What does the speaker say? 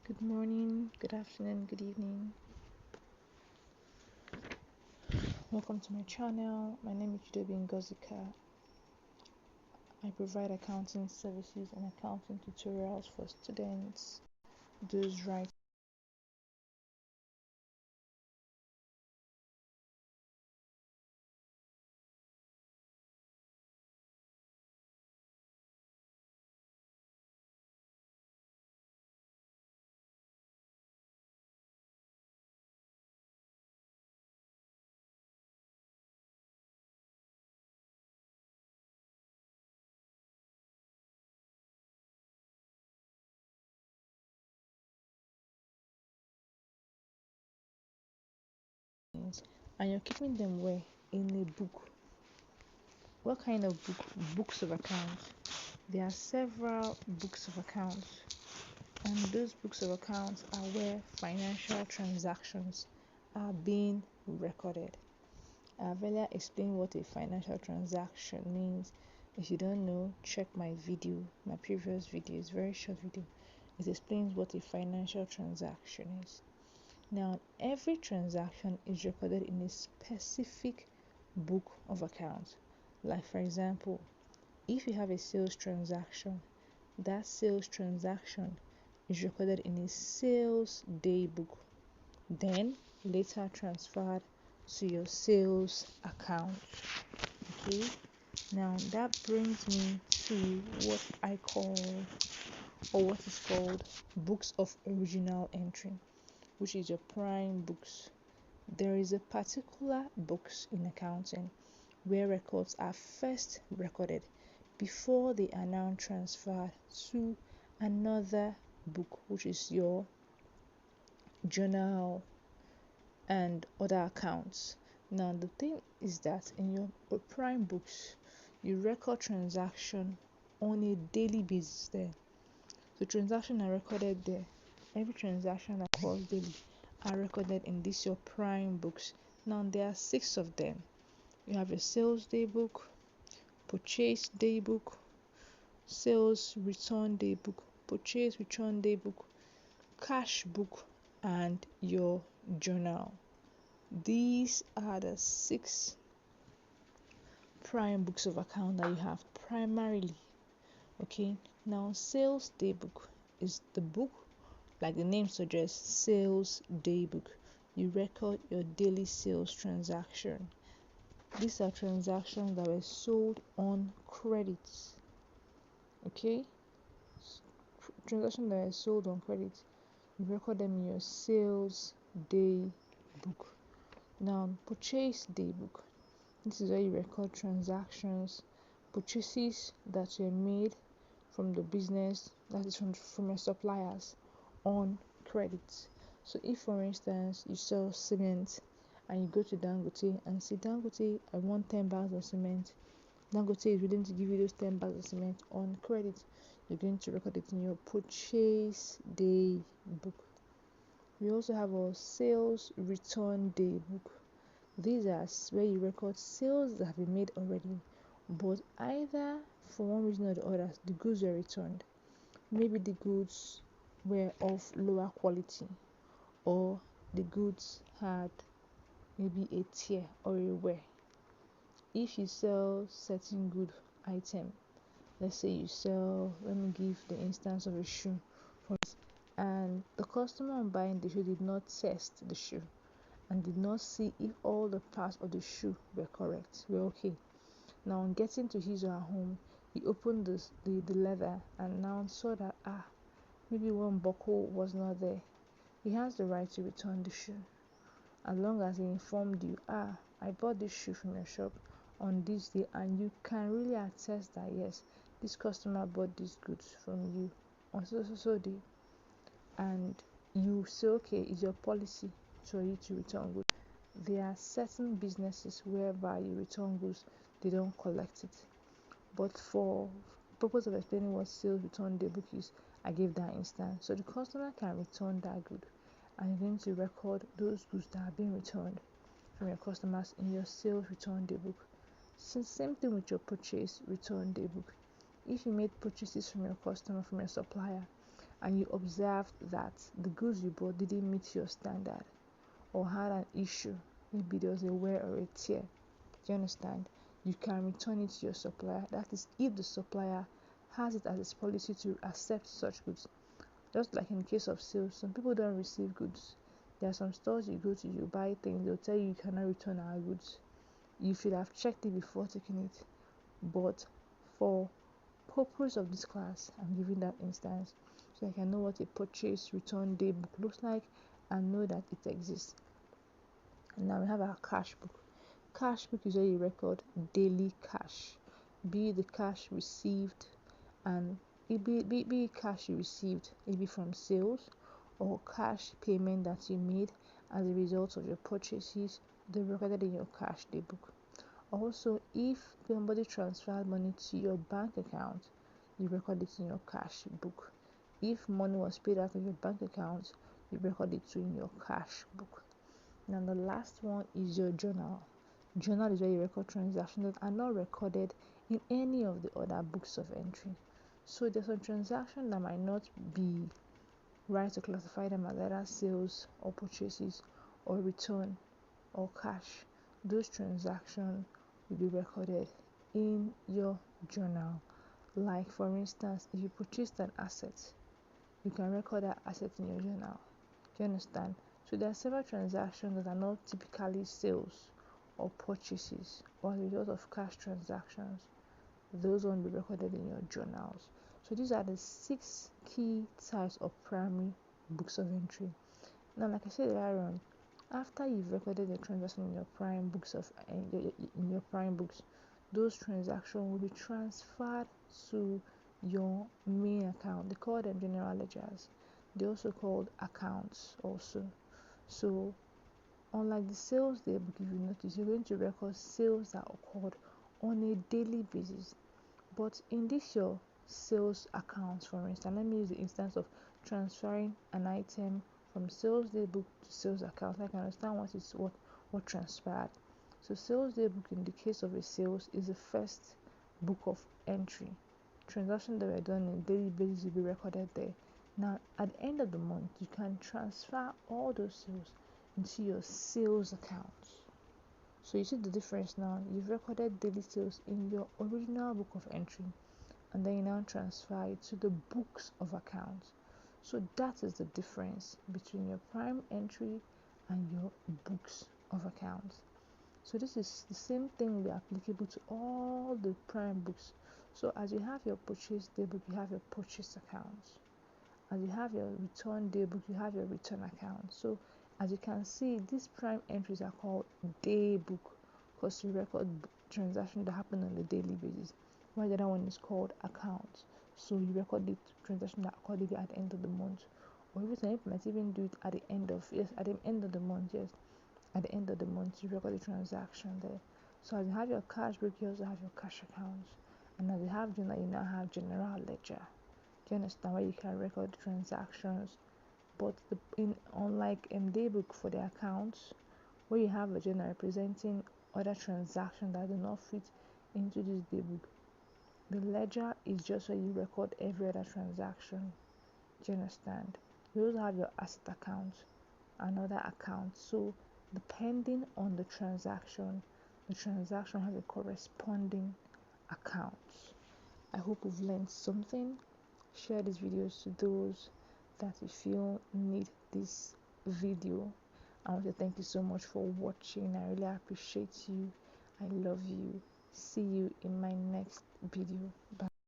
Good morning, good afternoon, good evening. Welcome to my channel. My name is Chidobe Ngozika. I provide accounting services and accounting tutorials for students, those writing. And you're keeping them where? In a book. What kind of book? Books of accounts. There are several books of accounts, and those books of accounts are where financial transactions are being recorded. I've earlier explained what a financial transaction means. If you don't know, check my previous video. It's a very short video. It explains what a financial transaction is. Now, every transaction is recorded in a specific book of accounts. Like, for example, if you have a sales transaction, that sales transaction is recorded in a sales day book, then later transferred to your sales account. Okay, now that brings me to what I call, or what is called, books of original entry, which is your prime books. There is a particular books in accounting where records are first recorded before they are now transferred to another book, which is your journal and other accounts. Now the thing is that in your prime books, you record transaction on a daily basis there. So transactions are recorded there. Every transaction that occurs daily are recorded in this your prime books. Now there are 6 of them. You have a sales day book, purchase day book, sales return day book, purchase return day book, cash book, and your journal. These are the 6 prime books of account that you have primarily. Okay, now sales day book is the book, like the name suggests, sales day book. You record your daily sales transaction. These are transactions that were sold on credit. Okay, transactions that were sold on credit, you record them in your sales day book. Now purchase day book, this is where you record transactions, purchases that were made from the business, that is from your suppliers, on credit. So if, for instance, you sell cement and you go to Dangote and say, Dangote, I want 10 bags of cement. Dangote is willing to give you those 10 bags of cement on credit. You're going to record it in your purchase day book. We also have our sales return day book. These are where you record sales that have been made already, but either for one reason or the other, the goods were returned. Maybe the goods were of lower quality, or the goods had maybe a tear or a wear. If you sell certain good item, let's say you sell, let me give the instance of a shoe, and the customer buying the shoe did not test the shoe and did not see if all the parts of the shoe were correct, were okay. Now, on getting to his or her home, he opened the leather and now saw that maybe one buckle was not there. He has the right to return the shoe, as long as he informed you, I bought this shoe from your shop on this day, and you can really attest that yes, this customer bought these goods from you on so day, and you say, okay, it's your policy for you to return goods. There are certain businesses whereby you return goods, they don't collect it. But for purpose of explaining what sales return day book is, I gave that instance. So the customer can return that good, and you're going to record those goods that are being returned from your customers in your sales return day book. Same thing with your purchase return day book. If you made purchases from your customer, from your supplier, and you observed that the goods you bought didn't meet your standard or had an issue, maybe there was a wear or a tear, do you understand? You can return it to your supplier. That is, if the supplier has it as its policy to accept such goods. Just like in case of sales, some people don't receive goods. There are some stores you go to, you buy things, they'll tell you cannot return our goods. You should have checked it before taking it. But for purpose of this class, I'm giving that instance so I can know what a purchase return day book looks like and know that it exists. And now we have our cash book. Cash book is where you record daily cash, be the cash received, and be cash you received, maybe from sales or cash payment that you made as a result of your purchases. They recorded in your cash day book. Also, if somebody transferred money to your bank account, you record it in your cash book. If money was paid out of your bank account, you record it too in your cash book. Now the last one is your journal. Journal is where you record transactions that are not recorded in any of the other books of entry. So there's some transactions that might not be right to classify them as either sales or purchases or return or cash. Those transactions will be recorded in your journal. Like for instance, if you purchased an asset, you can record that asset in your journal. Do you understand? So there are several transactions that are not typically sales or purchases or as a result of cash transactions. Those won't be recorded in your journals. So these are the 6 key types of primary books of entry. Now, like I said earlier on, after you've recorded the transaction in your prime books those transactions will be transferred to your main account. They call them general ledgers. They also called accounts also. So unlike the sales day book, if you notice, you're going to record sales that occurred on a daily basis. But in this your sales account, for instance, let me use the instance of transferring an item from sales day book to sales account. I can understand what transpired. So sales day book in the case of a sales is the first book of entry. Transactions that were done on a daily basis will be recorded there. Now at the end of the month, you can transfer all those sales into your sales account. So you see the difference now. You've recorded daily sales in your original book of entry and then you now transfer it to the books of accounts. So that is the difference between your prime entry and your books of accounts. So this is the same thing will be applicable to all the prime books. So as you have your purchase day book, you have your purchase accounts. As you have your return day book, you have your return account. So as you can see, these prime entries are called day book because you record transactions that happen on a daily basis. While the other one is called accounts. So you record the transaction that occurred at the end of the month. Or every time you might even do it at the end of at the end of the month, yes. At the end of the month you record the transaction there. So as you have your cash book, you also have your cash accounts. And as you have journal, you now have general ledger. Do you understand where you can record transactions? But unlike daybook for the accounts, where you have a journal representing other transactions that do not fit into this daybook, the ledger is just where you record every other transaction. Do you understand? You also have your asset account, another account. So depending on the transaction has a corresponding account. I hope you've learned something. Share these videos to those that you feel need this video. I want to thank you so much for watching. I really appreciate you. I love you. See you in my next video. Bye.